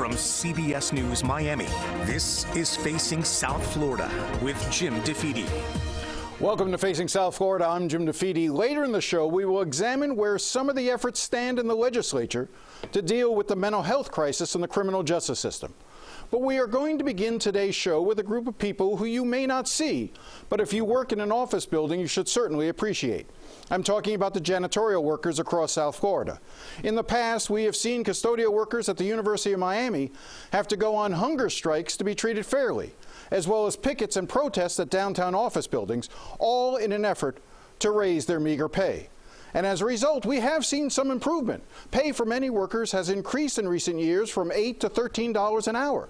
From CBS News Miami, this is Facing South Florida with Jim DeFede. Welcome to Facing South Florida. I'm Jim DeFede. Later in the show, we will examine where some of the efforts stand in the legislature to deal with the mental health crisis in the criminal justice system. But we are going to begin today's show with a group of people who you may not see, but if you work in an office building, you should certainly appreciate. I'm talking about the janitorial workers across South Florida. In the past, we have seen custodial workers at the University of Miami have to go on hunger strikes to be treated fairly, as well as pickets and protests at downtown office buildings, all in an effort to raise their meager pay. And as a result, we have seen some improvement. Pay for many workers has increased in recent years from $8 to $13 an hour.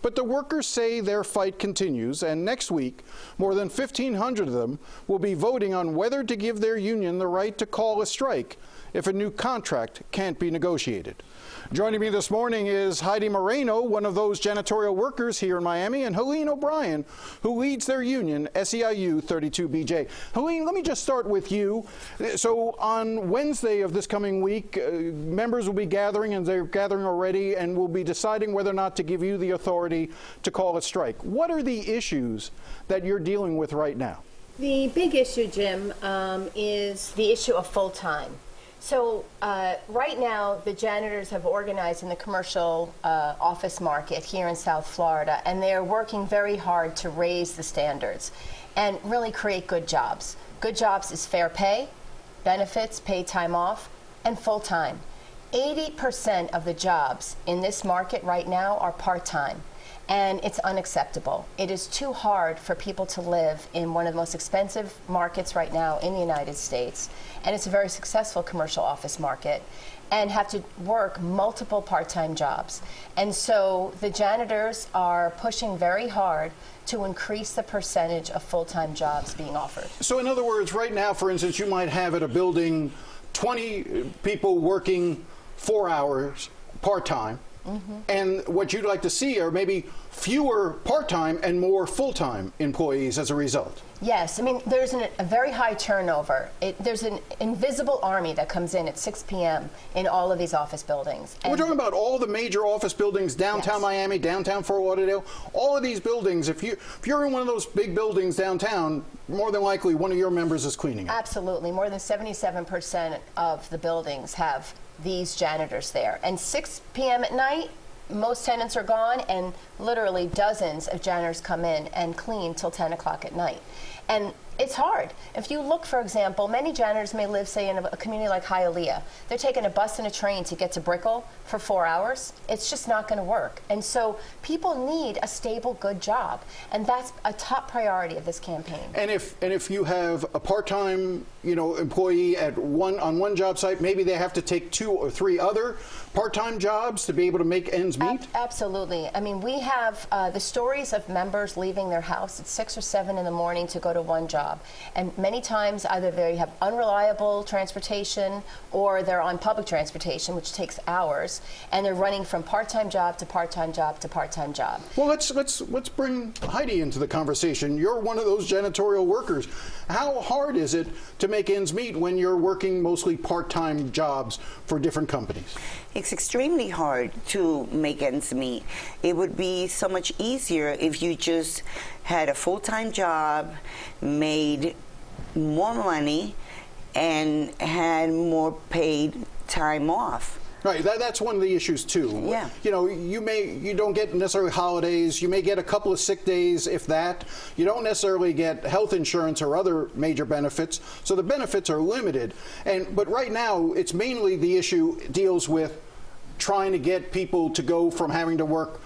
But the workers say their fight continues, and next week, more than 1,500 of them will be voting on whether to give their union the right to call a strike if a new contract can't be negotiated. Joining me this morning is Heidi Moreno, one of those janitorial workers here in Miami, and Helene O'Brien, who leads their union, SEIU 32BJ. Helene, let me just start with you. So on Wednesday of this coming week, members will be gathering, and they're gathering already, and will be deciding whether or not to give you the authority to call a strike. What are the issues that you're dealing with right now? The big issue, Jim, is the issue of full-time. So right now, the janitors have organized in the commercial office market here in South Florida, and they are working very hard to raise the standards and really create good jobs. Good jobs is fair pay, benefits, paid time off, and full-time. 80% of the jobs in this market right now are part-time. And it's unacceptable. It is too hard for people to live in one of the most expensive markets right now in the United States, and it's a very successful commercial office market, and have to work multiple part-time jobs. And so the janitors are pushing very hard to increase the percentage of full-time jobs being offered. So in other words, right now, for instance, you might have at a building 20 people working 4 hours part-time. And what you'd like to see are maybe fewer part-time and more full-time employees as a result. Yes, I mean, there's a very high turnover. There's an invisible army that comes in at 6 p.m. in all of these office buildings. We're talking about all the major office buildings, downtown Miami, downtown Fort Lauderdale, all of these buildings. If you're in one of those big buildings downtown, more than likely one of your members is cleaning it. Absolutely. More than 77% of the buildings have these janitors there. And 6 p.m. at night, most tenants are gone, and literally dozens of janitors come in and clean till 10 o'clock at night. And it's hard. If you look, for example, many janitors may live, say, in a community like Hialeah. They're taking a bus and a train to get to Brickell for 4 hours. It's just not going to work. And so people need a stable, good job. And that's a top priority of this campaign. And if you have a part-time, employee on one job site, maybe they have to take 2 or 3 other part-time jobs to be able to make ends meet? Absolutely. I mean, we have the stories of members leaving their house at 6 or 7 in the morning to go to one job. And many times either they have unreliable transportation or they're on public transportation, which takes hours, and they're running from part-time job to part-time job to part-time job. Well, let's bring Heidi into the conversation. You're one of those janitorial workers. How hard is it to make ends meet when you're working mostly part-time jobs for different companies? It's extremely hard to make ends meet. It would be so much easier if you just had a full-time job, made more money, and had more paid time off. Right, that's one of the issues too. Yeah. You don't get necessarily holidays. You may get a couple of sick days, if that. You don't necessarily get health insurance or other major benefits. So the benefits are limited. But right now, it's mainly the issue deals with trying to get people to go from having to work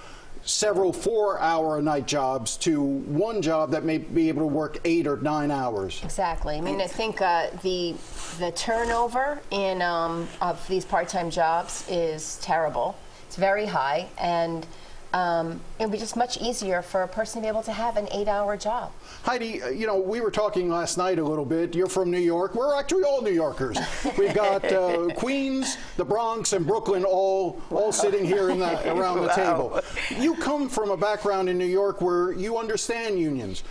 several 4-hour-a-night jobs to one job that may be able to work 8 or 9 hours. Exactly. I mean, I think the turnover in of these part-time jobs is terrible. It's very high, and it would be just much easier for a person to be able to have an 8-hour job. Heidi, we were talking last night a little bit. You're from New York. We're actually all New Yorkers. We've got Queens, the Bronx, and Brooklyn all sitting here around the table. You come from a background in New York where you understand unions.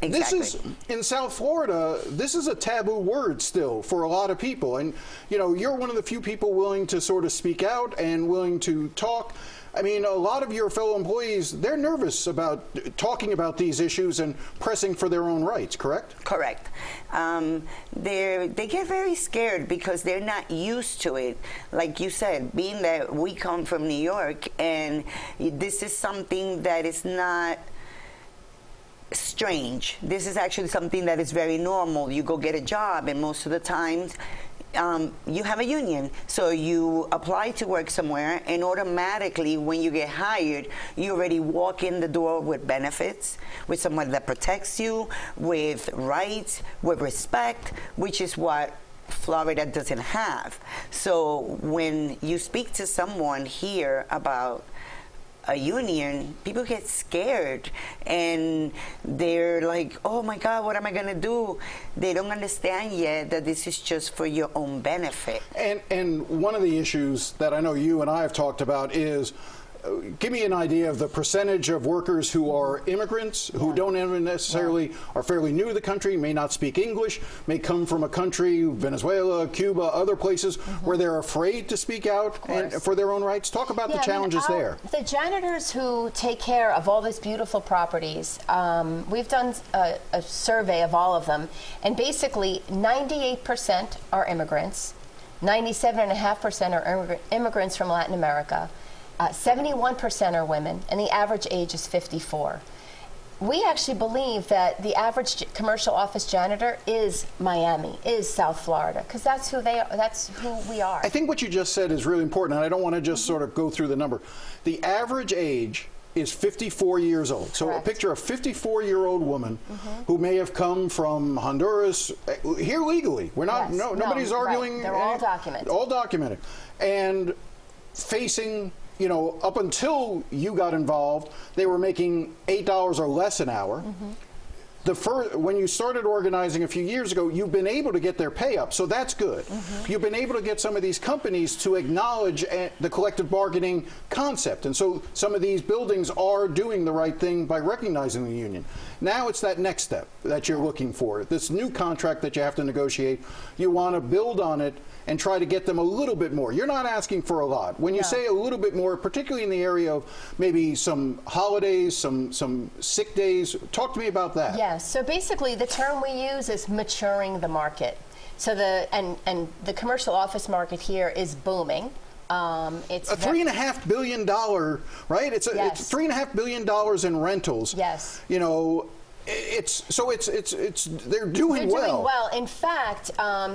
Exactly. This is, in South Florida, this is a taboo word still for a lot of people. And, you know, you're one of the few people willing to sort of speak out and willing to talk. I mean, a lot of your fellow employees, they're nervous about talking about these issues and pressing for their own rights, correct? Correct. They get very scared because they're not used to it. Like you said, being that we come from New York, and this is something that is not strange. This is actually something that is very normal. You go get a job, and most of the times you have a union. So you apply to work somewhere, and automatically when you get hired, you already walk in the door with benefits, with someone that protects you, with rights, with respect, which is what Florida doesn't have. So when you speak to someone here about a union, people get scared and they're like, oh my God, what am I going to do? They don't understand yet that this is just for your own benefit. And one of the issues that I know you and I have talked about is, give me an idea of the percentage of workers who are immigrants, who don't even necessarily are fairly new to the country, may not speak English, may come from a country, Venezuela, Cuba, other places, where they're afraid to speak out and for their own rights. Talk about the challenges there. The janitors who take care of all these beautiful properties, we've done a survey of all of them, and basically 98% are immigrants, 97.5% are immigrants from Latin America, 71% are women, and the average age is 54. We actually believe that the average commercial office janitor is Miami, is South Florida, because that's who they are. That's who we are. I think what you just said is really important, and I don't want to just sort of go through the number. The average age is 54 years old. So Correct. a picture of a 54-year-old woman who may have come from Honduras here legally. We're not. Nobody's arguing. Right. They're all documented. All documented, and facing. You know, up until you got involved, they were making $8 or less an hour. When you started organizing a few years ago, you've been able to get their pay up, so that's good. You've been able to get some of these companies to acknowledge the collective bargaining concept, and so some of these buildings are doing the right thing by recognizing the union. Now it's that next step that you're looking for, this new contract that you have to negotiate. You want to build on it and try to get them a little bit more. You're not asking for a lot. When you say a little bit more, particularly in the area of maybe some holidays, some sick days, talk to me about that. Yes, so basically the term we use is maturing the market. So the commercial office market here is booming. It's a $3.5 billion, right? It's $3.5 billion in rentals. Yes. You know, they're doing well. Doing well. In fact,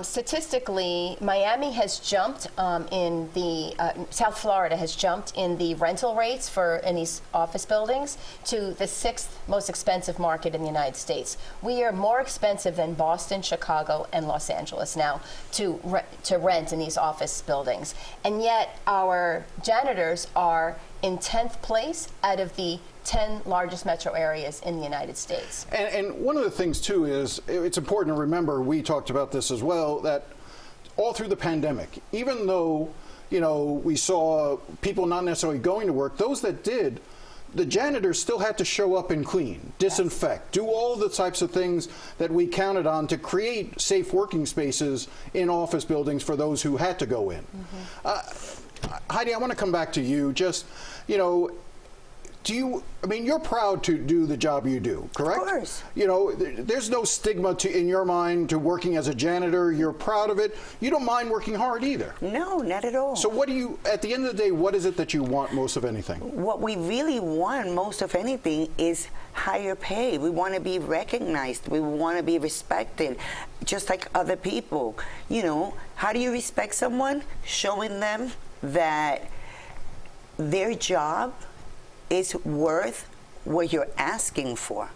statistically, Miami has jumped in the South Florida has jumped in the rental rates in these office buildings to the 6th most expensive market in the United States. We are more expensive than Boston, Chicago, and Los Angeles now to rent in these office buildings, and yet our janitors are in 10th place out of the 10 largest metro areas in the United States. And one of the things, too, is it's important to remember, we talked about this as well, that all through the pandemic, even though, you know, we saw people not necessarily going to work, those that did, the janitors still had to show up and clean, disinfect, do all the types of things that we counted on to create safe working spaces in office buildings for those who had to go in. Heidi, I want to come back to you. Just, you know, I mean, you're proud to do the job you do, correct? Of course. You know, there's no stigma in your mind to working as a janitor. You're proud of it. You don't mind working hard either. No, not at all. So what do you, at the end of the day, what is it that you want most of anything? What we really want most of anything is higher pay. We want to be recognized. We want to be respected, just like other people. You know, how do you respect someone? Showing them that their job is worth what you're asking for.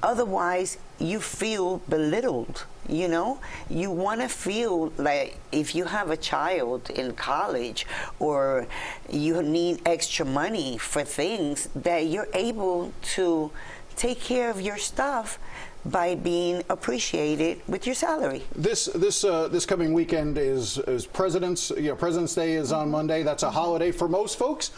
Otherwise, you feel belittled, you know? You want to feel like if you have a child in college or you need extra money for things, that you're able to take care of your stuff by being appreciated with your salary. This coming weekend is President's Day is on Monday. That's a holiday for most folks.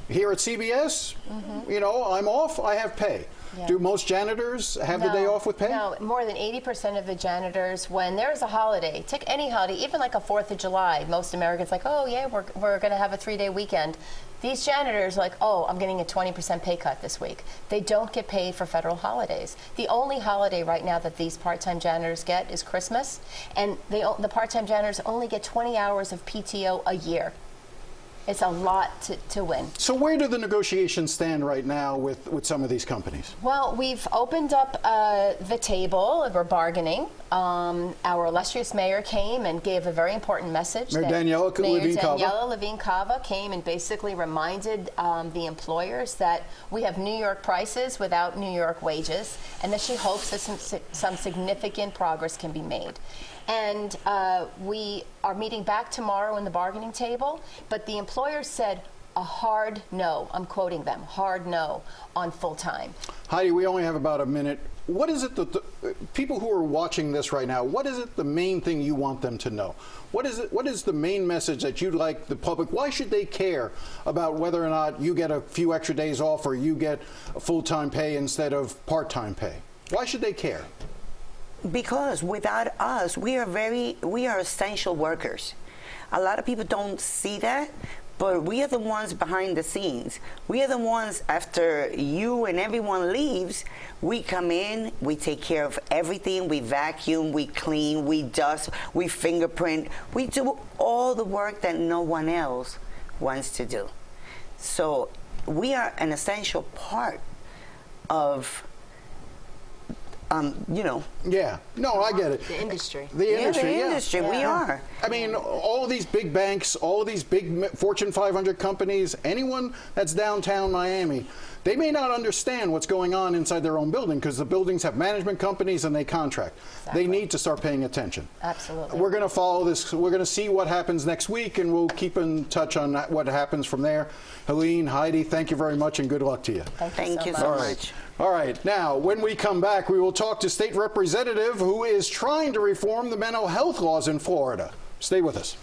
Here at CBS, I'm off. I have pay. Yeah. Do most janitors have the day off with pay? No, more than 80% of the janitors, when there's a holiday, take any holiday, even like a 4th of July, most Americans like, oh yeah, we're going to have a 3-day weekend. These janitors are like, oh, I'm getting a 20% pay cut this week. They don't get paid for federal holidays. The only holiday right now that these part-time janitors get is Christmas, and the part-time janitors only get 20 hours of PTO a year. It's a lot to win. So where do the negotiations stand right now with some of these companies? Well, we've opened up the table. We're bargaining. Our illustrious mayor came and gave a very important message. Mayor Daniela Levine-Cava came and basically reminded the employers that we have New York prices without New York wages, and that she hopes that some significant progress can be made. And we are meeting back tomorrow in the bargaining table, but the employers said a hard no. I'm quoting them, hard no on full-time. Heidi, we only have about a minute. What is it that the people who are watching this right now, what is it the main thing you want them to know? What is the main message that you'd like the public? Why should they care about whether or not you get a few extra days off or you get a full-time pay instead of part-time pay? Why should they care? Because without us, we are essential workers. A lot of people don't see that, but we are the ones behind the scenes. We are the ones, after you and everyone leaves, we come in, we take care of everything. We vacuum, we clean, we dust, we fingerprint. We do all the work that no one else wants to do. So we are an essential part of Yeah. No, I get it. The industry. The industry, we are. I mean, all of these big banks, all of these big Fortune 500 companies, anyone that's downtown Miami, they may not understand what's going on inside their own building because the buildings have management companies and they contract. Exactly. They need to start paying attention. Absolutely. We're going to follow this. We're going to see what happens next week, and we'll keep in touch on what happens from there. Helene, Heidi, thank you very much, and good luck to you. Thank you so much. All right. Now, when we come back, we will talk to State Representative who is trying to reform the mental health laws in Florida. Stay with us.